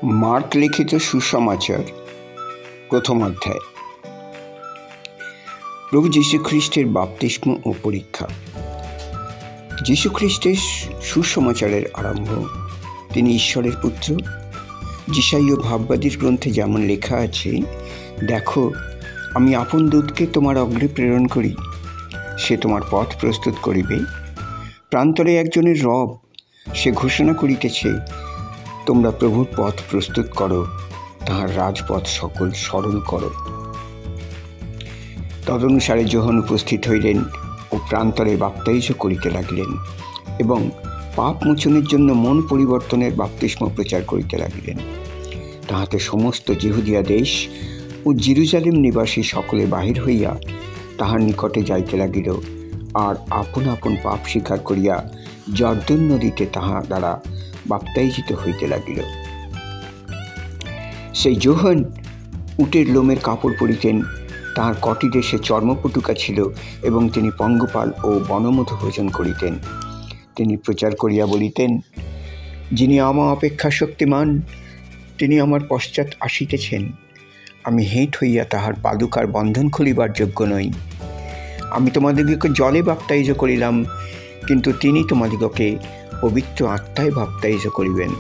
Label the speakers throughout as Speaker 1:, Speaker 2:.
Speaker 1: Mark লিখিত সুসমাচার প্রথম অধ্যায়। প্রভু যীশুখ্রিস্টের বাপ্তিস্ম ও পরীক্ষা। যীশুখ্রিস্টের সুসমাচারের আরম্ভ। তিনি ঈশ্বরের পুত্র। যিশাইয় ভাববাদীর গ্রন্থে যেমন লেখা আছে, দেখো, আমি আপন দূতকে তোমার অগ্রে প্রেরণ করি, সে তোমার পথ প্রস্তুত করিবে। প্রান্তরে একজনের রব, সে ঘোষণা করিতেছে, তোমরা প্রভুর পথ প্রস্তুত করো, তাহার রাজপথ সকল সরল করো। তদনুসারে যোহন উপস্থিত হইলেন ও প্রান্তরে বাপ্তাইজ করিতে লাগিলেন এবং পাপ মোচনের জন্য মন পরিবর্তনের বাপ্তিস্ম প্রচার করিতে লাগিলেন। তাহাতে সমস্ত জিহুদিয়া দেশ ও জেরুজালেম নিবাসী সকলে বাহির হইয়া তাহার নিকটে যাইতে লাগিল, আর আপন আপন পাপ স্বীকার করিয়া জর্দন নদীতে তাহার দ্বারা বাপ্তাইজিত হইতে লাগিল। সেই যোহন উটের লোমের কাপড় পরিতেন, তাহার কটি দেশে চর্মপটুকা ছিল এবং তিনি পঙ্গপাল ও বনমধু ভোজন করিতেন। তিনি প্রচার করিয়া বলিতেন, যিনি আমার অপেক্ষা শক্তিমান, তিনি আমার পশ্চাৎ আসিতেছেন। আমি হেঁট হইয়া তাহার পাদুকার বন্ধন খুলিবার যোগ্য নই। আমি তোমাদিগকে জলে বাপ্তাইজ করিলাম, কিন্তু তিনি তোমাদিগকে পবিত্র আত্মায় বাপ্তাইজ করিবেন।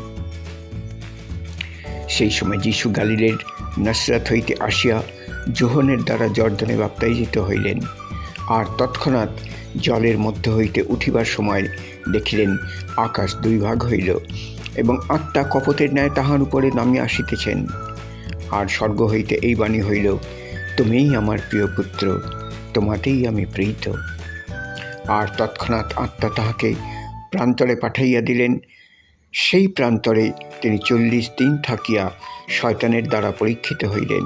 Speaker 1: সেই সময় যীশু গালিলের নাসরাত হইতে আসিয়া যোহনের দ্বারা জর্দনে বাপ্তাইজিত হইলেন, আর তৎক্ষণাৎ জলের মধ্য হইতে উঠিবার সময় দেখিলেন আকাশ দুই ভাগ হইল এবং আত্মা কপতের ন্যায় তাহার উপরে নামিয়া আসিতেছেন। আর স্বর্গ হইতে এই বাণী হইল, তুমিই আমার প্রিয় পুত্র, তোমাতেই আমি প্রীত। আর তৎক্ষণাৎ আত্মা তাহাকে প্রান্তরে পাঠাইয়া দিলেন। সেই প্রান্তরে তিনি 40 দিন থাকিয়া শয়তানের দ্বারা পরীক্ষিত হইলেন,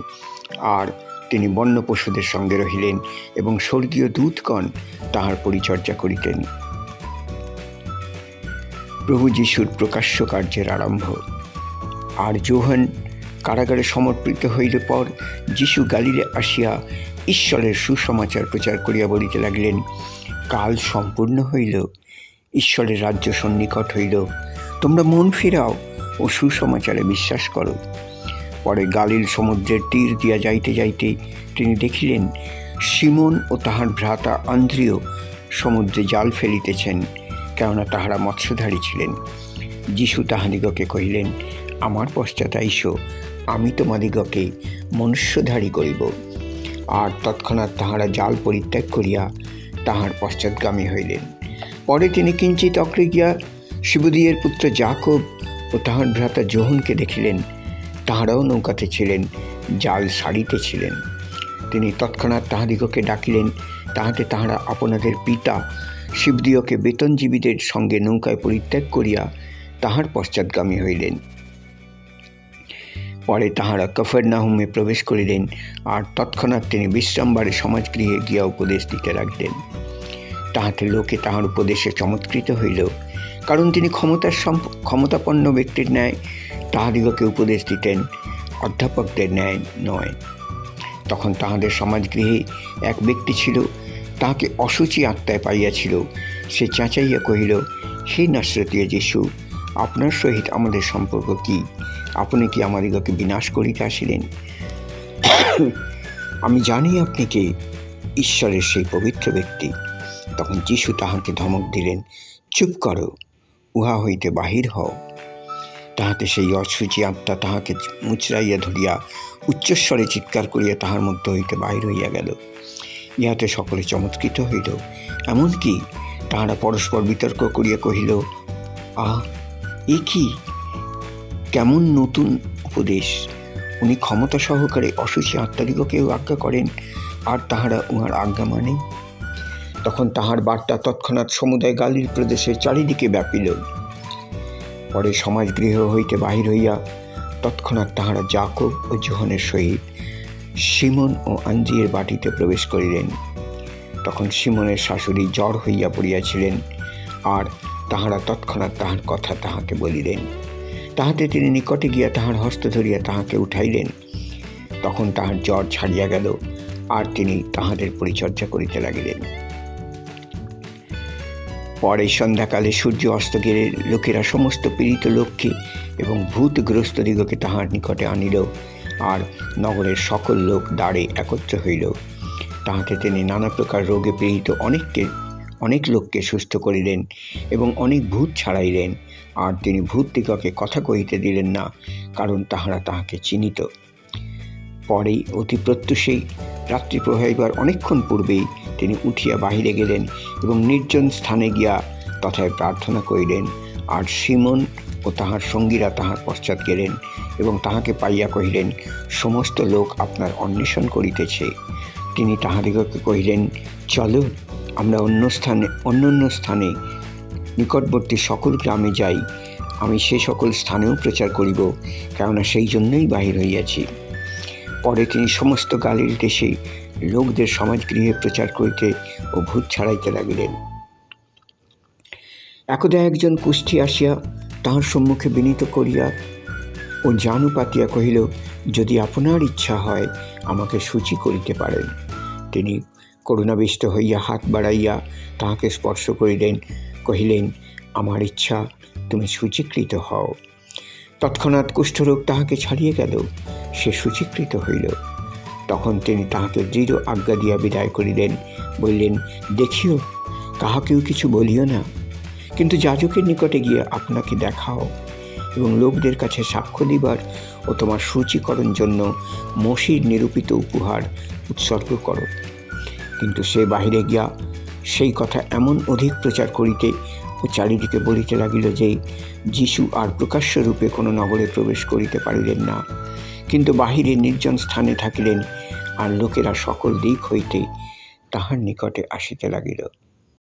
Speaker 1: আর তিনি বন্য পশুদের সঙ্গে রহিলেন এবং স্বর্গীয় দূতগণ তাহার পরিচর্যা করিতেন। প্রভু যীশুর প্রকাশ্য কার্যের আরম্ভ। আর যোহন কারাগারে সমর্পিত হইলে পর যীশু গালিলে আসিয়া ঈশ্বরের সুসমাচার প্রচার করিয়া বলিতে লাগিলেন, কাল সম্পূর্ণ হইল, ঈশ্বরের রাজ্য সন্নিকট হইল, তোমরা মন ফিরাও ও সুসমাচারে বিশ্বাস করো। পরে গালিল সমুদ্রের তীর দিয়া যাইতে যাইতে তিনি দেখিলেন সিমন ও তাহার ভ্রাতা আন্দ্রিয় সমুদ্রে জাল ফেলিতেছেন, কেননা তাহারা মৎস্যধারী ছিলেন। যীশু তাহাদিগকে কহিলেন, আমার পশ্চাৎ আইসো, আমি তোমাদিগকে মনুষ্যধারী করিব। আর তৎক্ষণাৎ তাহারা জাল পরিত্যাগ করিয়া তাহার পশ্চাৎগামী হইলেন। পরে তিনি কিঞ্চিত অগ্রে গিয়া শিবদিয়ের পুত্র যাকব ও তাহার ভ্রাতা যোহনকে দেখিলেন, তাহারাও নৌকাতে ছিলেন, জাল সারিতেছিলেন। তিনি তৎক্ষণাৎ তাহাদিগকে ডাকিলেন, তাহাতে তাহারা আপনাদের পিতা শিবদিয়কে বেতনজীবীদের সঙ্গে নৌকায় পরিত্যাগ করিয়া তাহার পশ্চাৎগামী হইলেন। পরে তাহারা কফরনাহুমে প্রবেশ করিলেন, আর তৎক্ষণাৎ তিনি বিশ্রামবারে সমাজগৃহে গিয়া উপদেশ দিতে লাগিলেন। তাহাতে লোকে তাহার উপদেশে চমৎকৃত হইল, কারণ তিনি ক্ষমতাপন্ন ব্যক্তির ন্যায় তাহাদিগকে উপদেশ দিতেন, অধ্যাপকদের ন্যায় নয়। তখন তাহাদের সমাজগৃহে এক ব্যক্তি ছিল, তাহাকে অসুচি আত্মায় পাইয়াছিল। সে চেঁচাইয়া কহিল, হে নাসরতীয় যীশু, আপনার সহিত আমাদের সম্পর্ক কি? আপনি কি আমাদিগকে বিনাশ করিতে আসিলেন? আমি জানি আপনি কে, ঈশ্বরের সেই পবিত্র ব্যক্তি। তখন যীশু তাহাকে ধমক দিলেন, চুপ করো, উহা হইতে বাহির হও। তাহাতে সেই অসুচি আত্মা তাহাকে মুচড়াইয়া ধরিয়া উচ্চস্বরে চিৎকার করিয়া তাহার মধ্য হইতে বাহির হইয়া গেল। ইহাতে সকলে চমৎকৃত হইল। এমনকি তাহারা পরস্পর বিতর্ক করিয়া কহিল, এ কি, কেমন নতুন উপদেশ! উনি ক্ষমতা সহকারে অসুচি আত্মাদিগকেও আজ্ঞা করেন, আর তাহারা উহার আজ্ঞা মানে। তখন তাহার বার্তা তৎক্ষণাৎ সমুদায় গালিল প্রদেশের চারিদিকে ব্যাপিল। পরে সমাজগৃহ হইতে বাহির হইয়া তৎক্ষণাৎ তাহারা যাকব ও যোহনের সহিত সিমন ও আন্দ্রিয়ের বাটিতে প্রবেশ করিলেন। তখন সিমনের শাশুড়ি জ্বর হইয়া পড়িয়াছিলেন, আর তাহারা তৎক্ষণাৎ তাহার কথা তাহাকে বলিলেন। তাহাতে তিনি নিকটে গিয়া তাহার হস্ত ধরিয়া তাহাকে উঠাইলেন। তখন তাহার জ্বর ছাড়িয়া গেল, আর তিনি তাহাদের পরিচর্যা করিতে লাগিলেন। পরে সন্ধ্যাকালে সূর্য অস্ত গেলে লোকেরা সমস্ত পীড়িত লোককে এবং ভূতগ্রস্তদিগকে তাহার নিকটে আনিল, আর নগরের সকল লোক দ্বারে একত্র হইল। তাহাতে তিনি নানা প্রকার রোগে পীড়িত অনেক লোককে সুস্থ করিলেন এবং অনেক ভূত ছাড়াইলেন। আর তিনি ভূতদিগকে কথা কহিতে দিলেন না, কারণ তাহারা তাহাকে চিনিত। পরেই অতি প্রত্যুষেই রাত্রি প্রবাহিবার অনেকক্ষণ পূর্বেই তিনি উঠিয়া বাহিরে গেলেন এবং নির্জন স্থানে গিয়া তথায় প্রার্থনা করিলেন। আর সিমন ও তাহার সঙ্গীরা তাহার পশ্চাৎ গেলেন এবং তাহাকে পাইয়া কহিলেন, সমস্ত লোক আপনার অন্বেষণ করিতেছে। তিনি তাহাদিগকে কহিলেন, চলো, আমরা অন্য স্থানে নিকটবর্তী সকল গ্রামে যাই, আমি সে সকল স্থানেও প্রচার করিব, কেননা সেই জন্যই বাহির হইয়াছি। পরে তিনি সমস্ত গালিল দেশে লোকদের সমাজগৃহে প্রচার করিতে ও ভূত ছাড়াইতে লাগিলেন। একদা একজন কুষ্ঠী আসিয়া তাহার সম্মুখে বিনীত করিয়া ও জানু পাতিয়া কহিল, যদি আপনার ইচ্ছা হয় আমাকে সূচি করিতে পারেন। তিনি করুণাবিষ্ট হইয়া হাত বাড়াইয়া তাহাকে স্পর্শ করিলেন, কহিলেন, আমার ইচ্ছা, তুমি সূচীকৃত হও। তৎক্ষণাৎ কুষ্ঠরোগ তাহাকে ছাড়িয়ে গেল, সে সূচীকৃত হইল। তখন তিনি তাহাকে দৃঢ় আজ্ঞা দিয়া বিদায় করিলেন, বললেন, দেখিও, কাহাকেও কিছু বলিও না, কিন্তু যাজকের নিকটে গিয়ে আপনাকে দেখাও এবং লোকদের কাছে সাক্ষ্য দিবার ও তোমার সূচীকরণ জন্য মসির নিরূপিত উপহার উৎসর্গ করো। কিন্তু সে বাহিরে গিয়া সেই কথা এমন অধিক প্রচার করিতে ও চারিদিকে বলিতে লাগিল যে যীশু আর প্রকাশ্য রূপে কোনো নগরে প্রবেশ করিতে পারিলেন না, কিন্তু বাহিরে নির্জন স্থানে থাকিলেন, আর লোকেরা সকল দিক হইতে তাহার নিকটে আসিতে লাগিল।